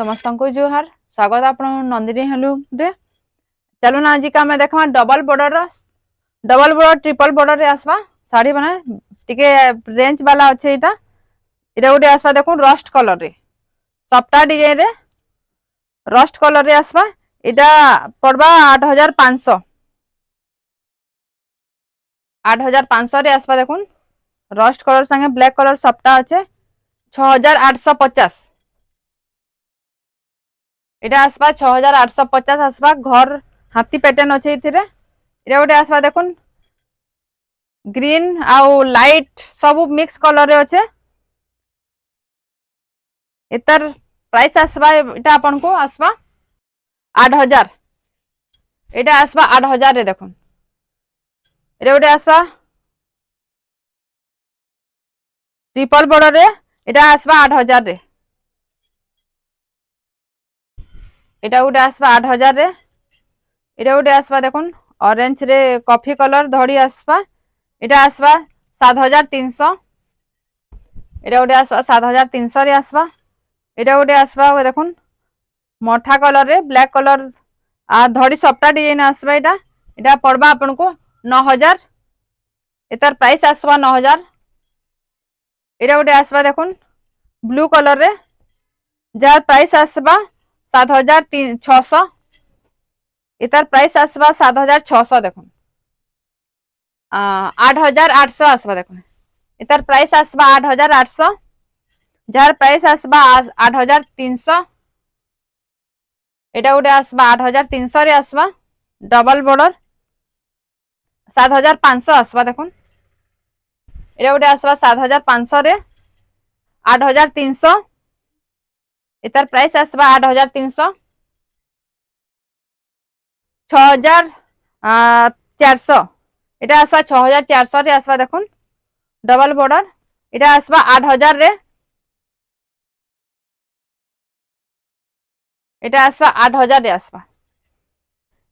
समस्त को जोहार स्वागत आप नंदिनी हेलूम रे। चलो ना आज का मैं देखा डबल बॉर्डर ट्रिपल बॉर्डर रे आसवा साड़ी बना टिके रेंज वाला अच्छे इटा इटा गोटे आसवा देखो रस्ट कलर रे सप्ता डिजाइन रे रस्ट कलर रे आसवा इटा पड़वा 8500 रे आसवा देखो रस्ट कलर संगे ब्लैक कलर सप्ता अच्छे 6850 इटा आसवा 6850 आसवा घर हाथी पैटर्न अच्छे इथिरे इटा गोटे आसवा देखुन ग्रीन आउ लाइट सब मिक्स कलर रे अच्छे इतर प्राइस आसवा इटा आपन को आसवा 8000 इटा आसवा 8000 रे देखुन इटा गोटे आसवा ट्रिपल बॉर्डर रे इटा आसवा 8000 रे इटा गोटे आसवा 8000 रे इटा गोटे आसवा देखुन ऑरेंज रे कॉफी कलर धड़ी आसवा इटा आसवा 7300 इटा गोटे आसवा 7300 रे आसवा इटा गोटे आसवा देखुन मठा कलर रे ब्लैक कलर आ धड़ी सप्ता डिजाइन आसवा इटा पड़वा आपन को 9000 इतार प्राइस आसवा 9000 इटा गोटे आसवा देखुन ब्लू कलर रे जार प्राइस आसवा 7600 इतार प्राइस आसवा 7600 देखुन 8800 आसवा देखुन इतार प्राइस आसवा 8800 जार प्राइस आसवा 8300 इटा गोटे आसवा 8300 रे आसवा डबल बॉर्डर 7500 आसवा देखुन इटा गोटे आसवा 7500 रे 8300 इतार प्राइस आसवा 8300 6400 इटा आसवा 6400 रे आसवा देखुन डबल बॉर्डर इटा आसवा 8000 रे इटा आसवा 8000 रे आसवा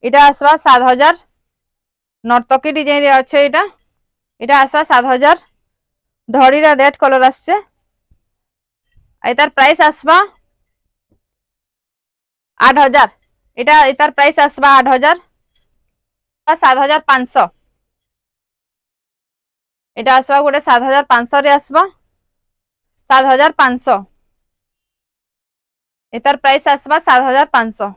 इटा आसवा 7000 नर्तकी डिजाइन रे अच्छे इटा आसवा 7000 धड़ी रा रेड कलर आछे इतार प्राइस आसवा 8000 इटा इतार प्राइस आसवा 8000 7500 इटा आसवा गोटे 7500 रे आसवा 7500 इतार प्राइस आसवा 7500